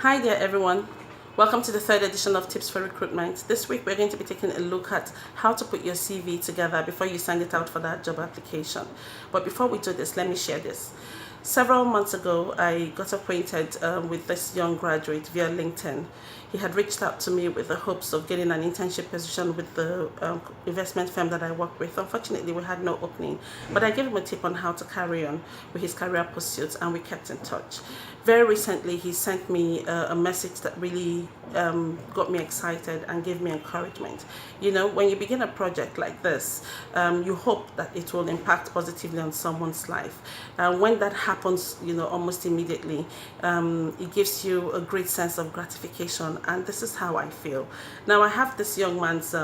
Hi there everyone. Welcome to the third edition of Tips for Recruitment. This week we're going to be taking a look at how to put your CV together before you send it out for that job application. But before we do this, let me share this. Several months ago, I got acquainted with this young graduate via LinkedIn. He had reached out to me with the hopes of getting an internship position with the investment firm that I work with. Unfortunately, we had no opening, but I gave him a tip on how to carry on with his career pursuits, and we kept in touch. Very recently, he sent me a message that really got me excited and gave me encouragement. You know, when you begin a project like this, you hope that it will impact positively on someone's life. When that happens, you know, almost immediately, it gives you a great sense of gratification, and this is how I feel. Now, I have this young man's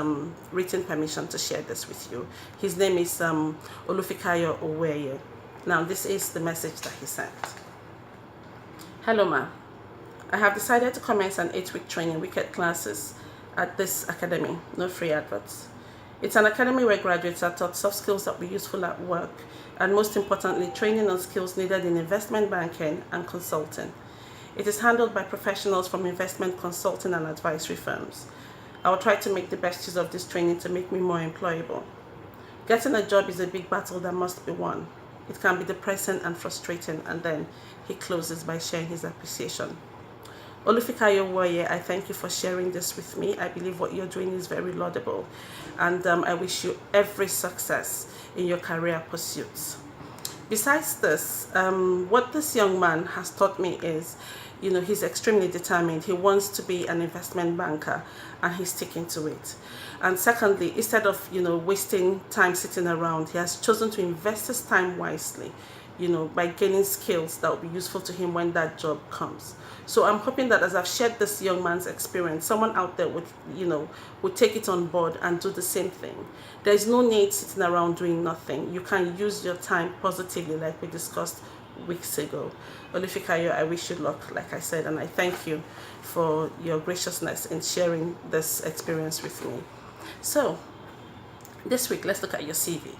written permission to share this with you. His name is Olufikayo Oweye. Now, this is the message that he sent. Hello, ma. I have decided to commence an 8-week training wicked classes at this academy. No free adverts. It's an academy where graduates are taught soft skills that will be useful at work, and most importantly, training on skills needed in investment banking and consulting. It is handled by professionals from investment consulting and advisory firms. I will try to make the best use of this training to make me more employable. Getting a job is a big battle that must be won. It can be depressing and frustrating, and then he closes by sharing his appreciation. Olufikayo Woye, I thank you for sharing this with me. I believe what you're doing is very laudable, and I wish you every success in your career pursuits. Besides this, what this young man has taught me is, you know, he's extremely determined. He wants to be an investment banker, and he's sticking to it. And secondly, instead of, you know, wasting time sitting around, he has chosen to invest his time wisely, you know, by gaining skills that will be useful to him when that job comes. So I'm hoping that as I've shared this young man's experience, someone out there would, you know, would take it on board and do the same thing. There's no need sitting around doing nothing. You can use your time positively, like we discussed weeks ago. Olufikayo, I wish you luck, like I said, and I thank you for your graciousness in sharing this experience with me. So this week, let's look at your CV.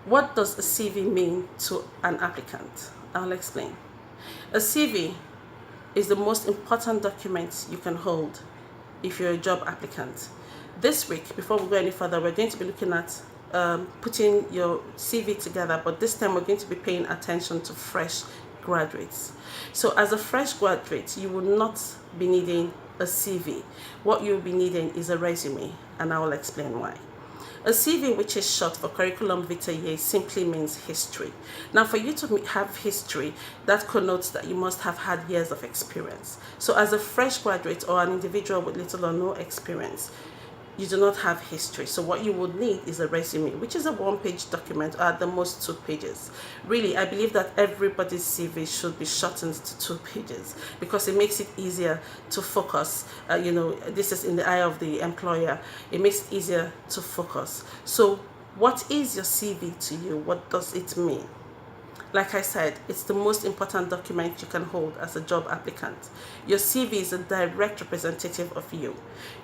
What does a CV mean to an applicant? I'll explain. A CV is the most important document you can hold if you're a job applicant. This week, before we go any further, we're going to be looking at putting your CV together, but this time we're going to be paying attention to fresh graduates. So as a fresh graduate, you will not be needing a CV. What you'll be needing is a resume, and I will explain why. A CV, which is short for curriculum vitae, simply means history. Now, for you to have history, that connotes that you must have had years of experience. So as a fresh graduate or an individual with little or no experience, you do not have history. So what you would need is a resume, which is a one-page document, or at the most 2 pages. Really, I believe that everybody's CV should be shortened to 2 pages because it makes it easier to focus. You know, this is in the eye of the employer. It makes it easier to focus. So what is your CV to you? What does it mean? Like I said, it's the most important document you can hold as a job applicant. Your CV is a direct representative of you.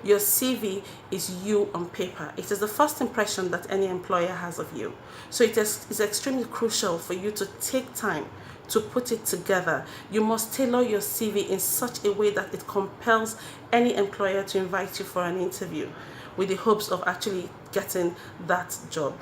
Your CV is you on paper. It is the first impression that any employer has of you. So it's extremely crucial for you to take time to put it together. You must tailor your CV in such a way that it compels any employer to invite you for an interview with the hopes of actually getting that job.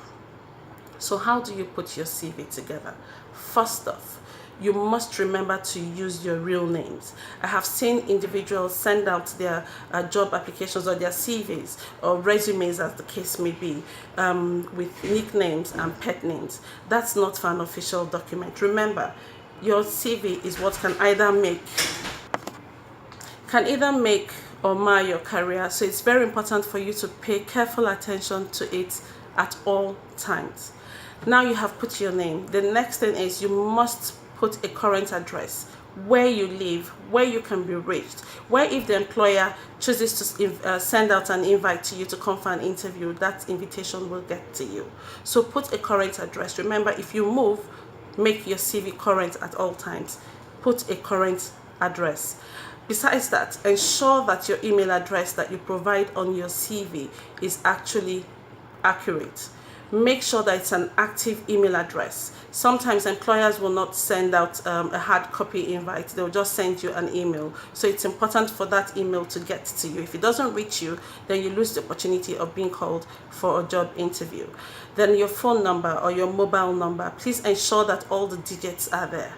So how do you put your CV together? First off, you must remember to use your real names. I have seen individuals send out their job applications or their CVs or resumes, as the case may be, with nicknames and pet names. That's not for an official document. Remember, your CV is what can either make or mar your career. So it's very important for you to pay careful attention to it at all times. Now you have put your name. The next thing is you must put a current address, where you live, where you can be reached, where if the employer chooses to send out an invite to you to come for an interview, that invitation will get to you. So put a current address. Remember, if you move, make your CV current at all times. Put a current address. Besides that, ensure that your email address that you provide on your CV is actually accurate. Make sure that it's an active email address. Sometimes employers will not send out a hard copy invite. They'll just send you an email. So it's important for that email to get to you. If it doesn't reach you, then you lose the opportunity of being called for a job interview. Then your phone number or your mobile number, please ensure that all the digits are there.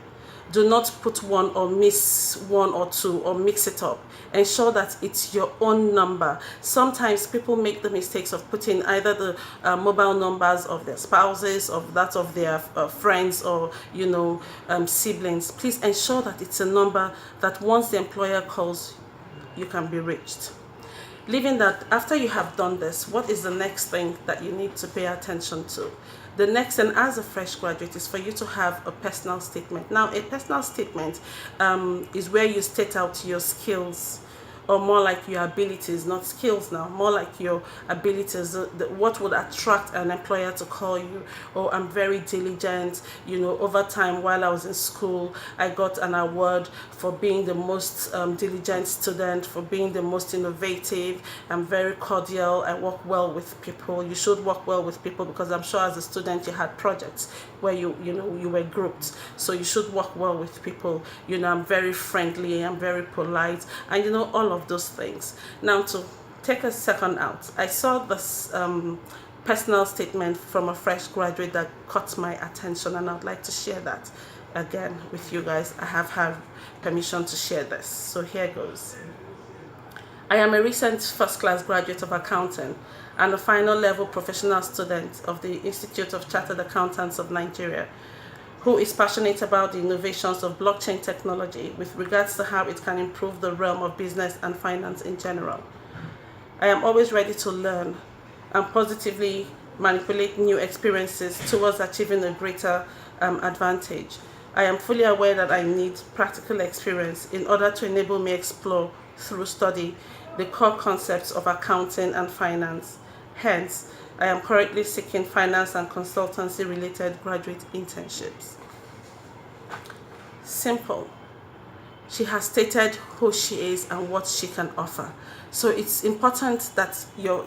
Do not put one or miss one or two or mix it up. Ensure that it's your own number. Sometimes people make the mistakes of putting either the mobile numbers of their spouses, of that of their friends, or siblings. Please ensure that it's a number that once the employer calls, you can be reached. Leaving that, after you have done this, what is the next thing that you need to pay attention to? The next thing, as a fresh graduate, is for you to have a personal statement. Now, a personal statement is where you state out your skills, or more like your abilities, not skills now, more like your abilities, what would attract an employer to call you. Oh, I'm very diligent, over time while I was in school, I got an award for being the most diligent student, for being the most innovative, I'm very cordial, I work well with people. You should work well with people, because I'm sure as a student you had projects where you were grouped, so you should work well with people. I'm very friendly, I'm very polite, and all of those things. Now, to take a second out, I saw this personal statement from a fresh graduate that caught my attention, and I'd like to share that again with you guys. I have had permission to share this, so here goes. I am a recent first-class graduate of accounting and a final level professional student of the Institute of Chartered Accountants of Nigeria, who is passionate about the innovations of blockchain technology with regards to how it can improve the realm of business and finance in general. I am always ready to learn and positively manipulate new experiences towards achieving a greater advantage. I am fully aware that I need practical experience in order to enable me explore through study the core concepts of accounting and finance. Hence, I am currently seeking finance and consultancy related graduate internships. Simple. She has stated who she is and what she can offer. So it's important that your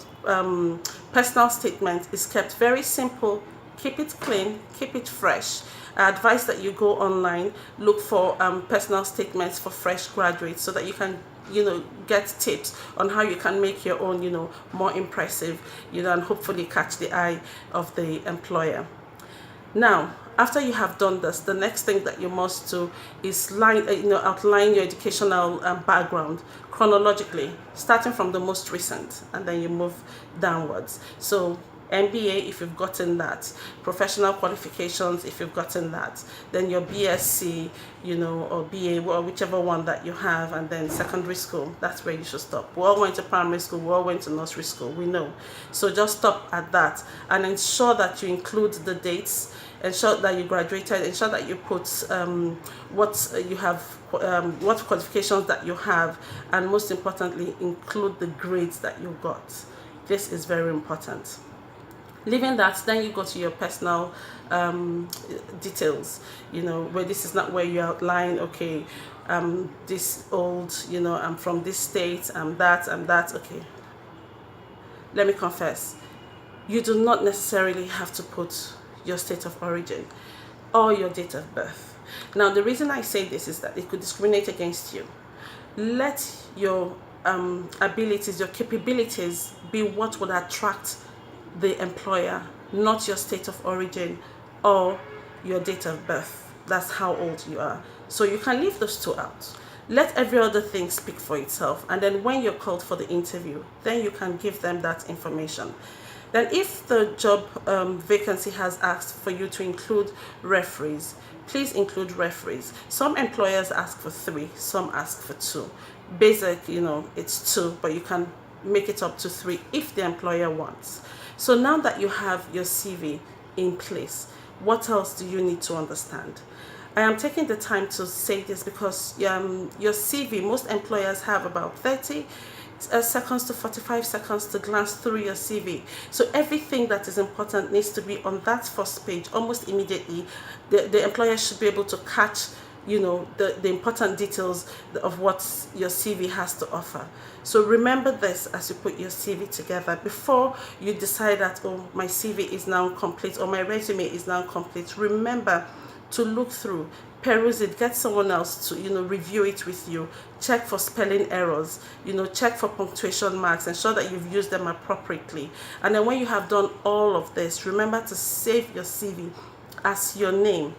personal statement is kept very simple. Keep it clean, keep it fresh. I advise that you go online, look for personal statements for fresh graduates, so that you can get tips on how you can make your own more impressive, and hopefully catch the eye of the employer. Now, after you have done this, the next thing that you must do is outline your educational background chronologically, starting from the most recent, and then you move downwards. So MBA, if you've gotten that, professional qualifications, if you've gotten that, then your BSc, or BA, or whichever one that you have, and then secondary school, that's where you should stop. We all went to primary school, we all went to nursery school, we know. So just stop at that, and ensure that you include the dates, ensure that you graduated, ensure that you put what you have, what qualifications that you have, and most importantly, include the grades that you got. This is very important. Leaving that, then you go to your personal details, where this is not where you outline, okay, this old, I'm from this state, I'm that, okay. Let me confess, you do not necessarily have to put your state of origin or your date of birth. Now, the reason I say this is that it could discriminate against you. Let your abilities, your capabilities be what would attract the employer, not your state of origin or your date of birth. That's how old you are. So you can leave those two out. Let every other thing speak for itself, and then when you're called for the interview, then you can give them that information. Then if the job vacancy has asked for you to include referees, please include referees. Some employers ask for 3, some ask for 2. Basic, it's 2, but you can make it up to 3 if the employer wants. So now that you have your CV in place, what else do you need to understand? I am taking the time to say this because your CV, most employers have about 30 seconds to 45 seconds to glance through your CV. So everything that is important needs to be on that first page almost immediately. The employer should be able to catch the important details of what your CV has to offer. So remember this as you put your CV together. Before you decide that, oh, my CV is now complete or my resume is now complete, remember to look through, peruse it, get someone else to review it with you, check for spelling errors, check for punctuation marks, ensure that you've used them appropriately. And then when you have done all of this, remember to save your CV as your name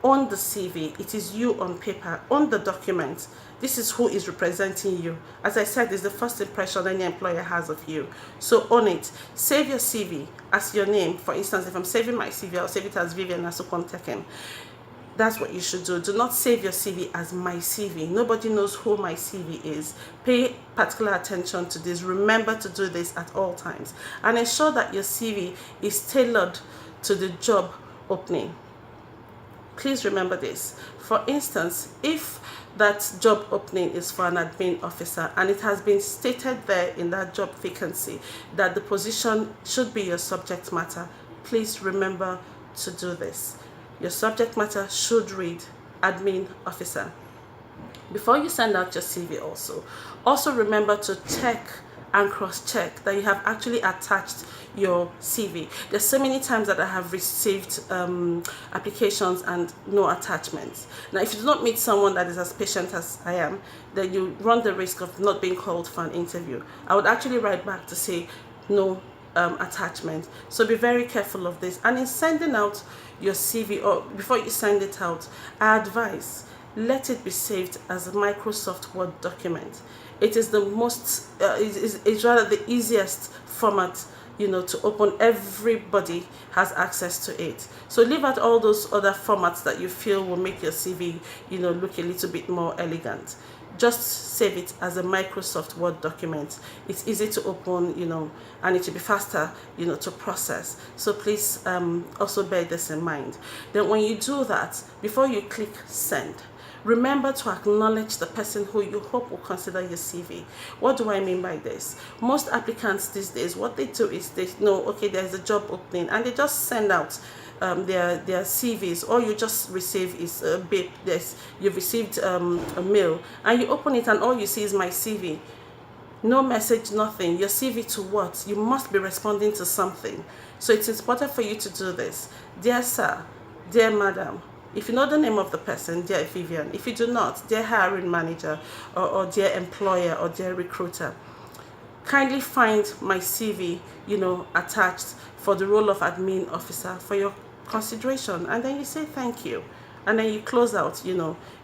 on the CV. It is you on paper, on the document. This is who is representing you. As I said, it's the first impression any employer has of you. So on it, save your CV as your name. For instance, if I'm saving my CV, I'll save it as Vivian Asukwon. That's what you should do. Do not save your CV as my CV. Nobody knows who my CV is. Pay particular attention to this. Remember to do this at all times. And ensure that your CV is tailored to the job opening. Please remember this. For instance, if that job opening is for an admin officer and it has been stated there in that job vacancy that the position should be your subject matter, please remember to do this. Your subject matter should read admin officer. Before you send out your CV also remember to check and cross-check that you have actually attached your CV. There's so many times that I have received applications and no attachments. Now, if you do not meet someone that is as patient as I am, then you run the risk of not being called for an interview. I would actually write back to say no attachment. So be very careful of this. And in sending out your CV, or before you send it out, I advise let it be saved as a Microsoft Word document. It is the most, it's rather the easiest format, to open. Everybody has access to it. So leave out all those other formats that you feel will make your CV, look a little bit more elegant. Just save it as a Microsoft Word document. It's easy to open, and it will be faster, to process. So please also bear this in mind. Then when you do that, before you click send, remember to acknowledge the person who you hope will consider your CV. What do I mean by this? Most applicants these days, what they do is they know, okay, there's a job opening, and they just send out their CVs. All you just receive is a beep. You've received a mail, and you open it, and all you see is my CV. No message, nothing. Your CV to what? You must be responding to something. So it's important for you to do this. Dear sir, dear madam, if you know the name of the person, dear Vivian. If you do not, dear hiring manager, or dear employer, or dear recruiter, kindly find my CV, attached for the role of admin officer for your consideration. And then you say thank you. And then you close out,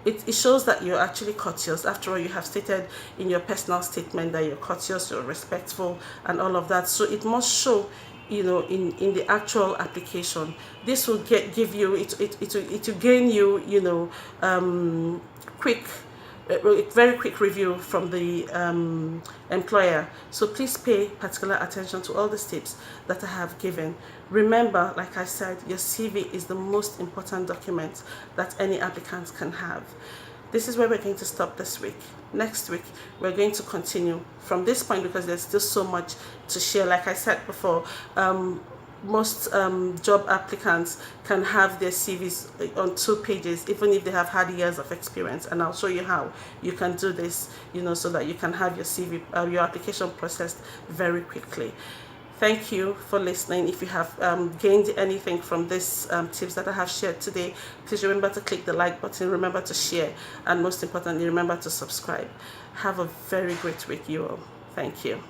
it shows that you're actually courteous. After all, you have stated in your personal statement that you're courteous, you're respectful, and all of that. So it must show, in the actual application. This will give you, it will gain you, very quick review from the employer. So please pay particular attention to all the tips that I have given. Remember, like I said, your CV is the most important document that any applicant can have. This is where we're going to stop this week. Next week, we're going to continue from this point because there's still so much to share. Like I said before, most job applicants can have their CVs on 2 pages, even if they have had years of experience. And I'll show you how you can do this, so that you can have your CV, your application processed very quickly. Thank you for listening. If you have gained anything from these tips that I have shared today, please remember to click the like button, remember to share, and most importantly, remember to subscribe. Have a very great week, you all. Thank you.